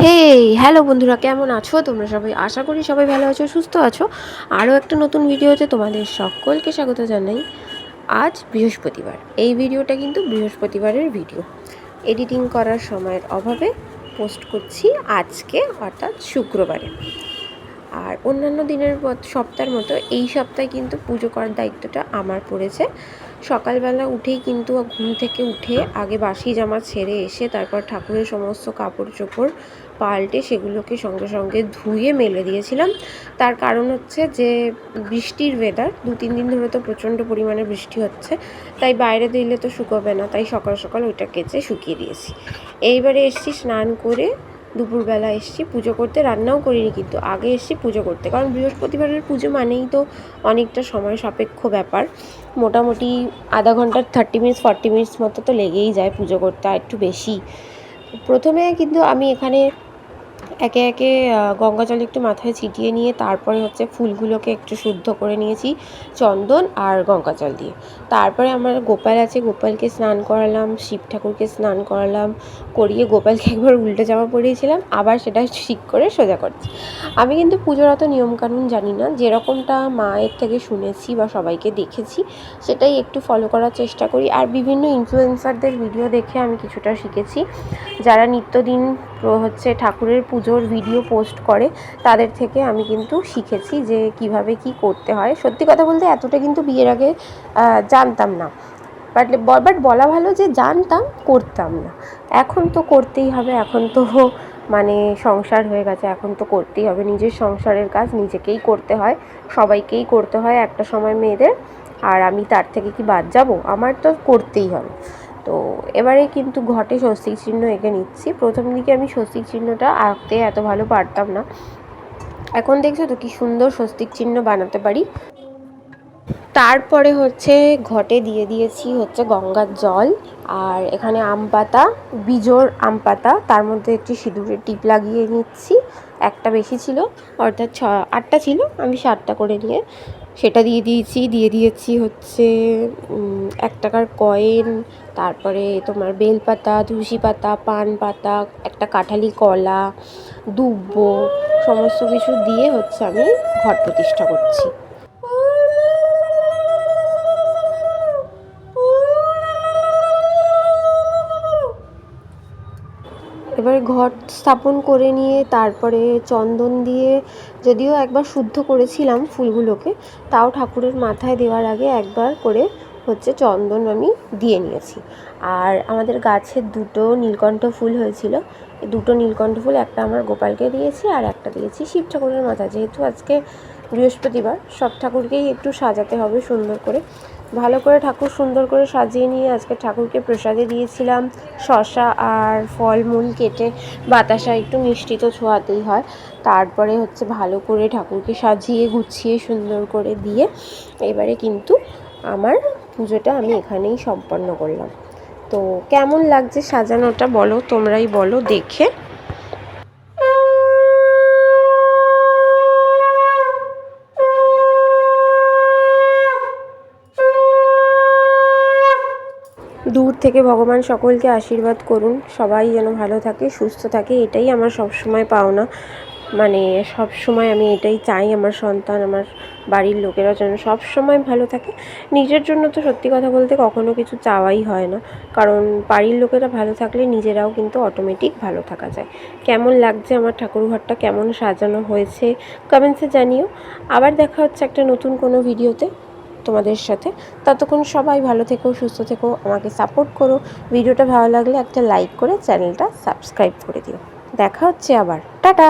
Hello বন্ধুরা, কেমন আছো তোমরা সবাই? আশা করি সবাই ভালো আছো, সুস্থ আছো। আরও একটা নতুন ভিডিওতে তোমাদের সকলকে স্বাগত জানাই। আজ বৃহস্পতিবার, এই ভিডিওটা কিন্তু বৃহস্পতিবারের ভিডিও। এডিটিং করার সময়ের অভাবে পোস্ট করছি আজকে, অর্থাৎ শুক্রবারে। আর অন্যান্য দিনের সপ্তাহের মতো এই সপ্তাহে কিন্তু পুজো করার দায়িত্বটা আমার পড়েছে। সকালবেলা উঠেই কিন্তু ঘুম থেকে উঠে আগে বাসি জামা ছেড়ে এসে তারপর ঠাকুরের সমস্ত কাপড় চোপড় পাল্টে সেগুলোকে সঙ্গে সঙ্গে ধুয়ে মেলে দিয়েছিলাম। তার কারণ হচ্ছে যে বৃষ্টির ওয়েদার, 2-3 দিন ধরে তো প্রচণ্ড পরিমাণে বৃষ্টি হচ্ছে, তাই বাইরে দিলে তো শুকোবে না, তাই সকাল সকাল ওইটা কেচে শুকিয়ে দিয়েছি। এইবারে এসছি স্নান করে, দুপুরবেলা এসছি পুজো করতে, রান্নাও করিনি, কিন্তু আগে এসছি পুজো করতে, কারণ বৃহস্পতিবারের পুজো মানেই তো অনেকটা সময় সাপেক্ষ ব্যাপার। মোটামুটি আধা ঘন্টা 30 মিনিটস 40 মিনিটস মতো তো লেগেই যায় পুজো করতে, আর একটু বেশি। প্রথমে কিন্তু আমি এখানে একে একে গঙ্গা জল একটু মাথায় ছিটিয়ে নিয়ে তারপরে হচ্ছে ফুলগুলোকে একটু শুদ্ধ করে নিয়েছি চন্দন আর গঙ্গা জল দিয়ে। তারপরে আমার গোপাল আছে, গোপালকে স্নান করালাম, শিব ঠাকুরকে স্নান করালাম, করিয়ে গোপালকে একবার উল্টে জামা পরিয়েছিলাম, আবার সেটা ঠিক করে সোজা করছি। আমি কিন্তু পুজোর অত নিয়মকানুন জানি না, যেরকমটা মায়ের থেকে শুনেছি বা সবাইকে দেখেছি সেটাই একটু ফলো করার চেষ্টা করি। আর বিভিন্ন ইনফ্লুয়েন্সারদের ভিডিও দেখে আমি কিছুটা শিখেছি, যারা নিত্যদিন হচ্ছে ঠাকুরের পুজোর ভিডিও পোস্ট করে, তাদের থেকে আমি কিন্তু শিখেছি যে কিভাবে কি করতে হয়। সত্যি কথা বলতে এতটা কিন্তু বিয়ের আগে জানতাম না, বাট বলা ভালো যে জানতাম, করতাম না। এখন তো করতেই হবে, এখন তো মানে সংসার হয়ে গেছে, এখন তো করতেই হবে। নিজের সংসারের কাজ নিজেকেই করতে হয়, সবাইকেই করতে হয় একটা সময় মেয়েদের। আর আমি তার থেকে কি বাদ যাব? আমার তো করতেই হবে। তো এবারে কিন্তু ঘটে স্বস্তিক চিহ্ন এঁকে নিচ্ছি। প্রথম দিকে আমি স্বস্তিক চিহ্নটা আঁকতে এত ভালো পারতাম না, এখন দেখছো তো কি সুন্দর স্বস্তিক চিহ্ন বানাতে পারি। তারপরে হচ্ছে ঘটে দিয়ে দিয়েছি হচ্ছে গঙ্গার জল, আর এখানে আম পাতা, বিজোড় আম পাতা, তার মধ্যে একটি সিঁদুরের টিপ লাগিয়ে নিচ্ছি। একটা বেশি ছিল, অর্থাৎ 8টা ছিল, আমি 7টা করে নিয়ে সেটা দিয়ে দিয়েছি হচ্ছে 1 টাকার কয়েন, তারপরে তোমার বেলপাতা, তুলসী পাতা, পান পাতা, একটা কাঁঠালি কলা, দুব্ব, সমস্ত কিছু দিয়ে হচ্ছে আমি ঘট প্রতিষ্ঠা করছি। এবারে ঘট স্থাপন করে নিয়ে তারপরে চন্দন দিয়ে, যদিও একবার শুদ্ধ করেছিলাম ফুলগুলোকে, তাও ঠাকুরের মাথায় দেওয়ার আগে একবার করে হচ্ছে চন্দন আমি দিয়ে নিয়েছি। আর আমাদের গাছের 2টো নীলকণ্ঠ ফুল হয়েছিল, 2টো নীলকণ্ঠ ফুল, একটা আমার গোপালকে দিয়েছি আর একটা দিয়েছি শিব ঠাকুরের মাথায়। যেহেতু আজকে বৃহস্পতিবার, সব ঠাকুরকেই একটু সাজাতে হবে সুন্দর করে। ভালো করে ঠাকুর সুন্দর করে সাজিয়ে নিয়ে আজকে ঠাকুরকে প্রসাদে দিয়েছিলাম শসা আর ফলমূল কেটে, বাতাসা, একটু মিষ্টি তো ছোঁয়াতেই হয়। তারপরে হচ্ছে ভালো করে ঠাকুরকে সাজিয়ে গুছিয়ে সুন্দর করে দিয়ে এবারে কিন্তু আমার পুজোটা আমি এখানেই সম্পন্ন করলাম। তো কেমন লাগছে সাজানোটা বলো, তোমরাই বলো দেখে। দূর থেকে ভগবান সকলকে আশীর্বাদ করুন, সবাই যেন ভালো থাকে, সুস্থ থাকে, এটাই আমার সবসময় পাওনা। মানে সবসময় আমি এটাই চাই, আমার সন্তান, আমার বাড়ির লোকেরা যেন সবসময় ভালো থাকে। নিজের জন্য তো সত্যি কথা বলতে কখনো কিছু চাওয়াই হয় না, কারণ বাড়ির লোকেরা ভালো থাকলে নিজেরাও কিন্তু অটোমেটিক ভালো থাকা যায়। কেমন লাগছে আমার ঠাকুরঘরটা, কেমন সাজানো হয়েছে কমেন্টসে জানিও। আবার দেখা হচ্ছে একটা নতুন কোনো ভিডিওতে তোমাদের সাথে। ততক্ষণ সবাই ভালো থেকো, সুস্থ থেকো, আমাকে সাপোর্ট করো। ভিডিওটা ভালো লাগলে একটা লাইক করে চ্যানেলটা সাবস্ক্রাইব করে দিও। দেখা হচ্ছে আবার, টাটা।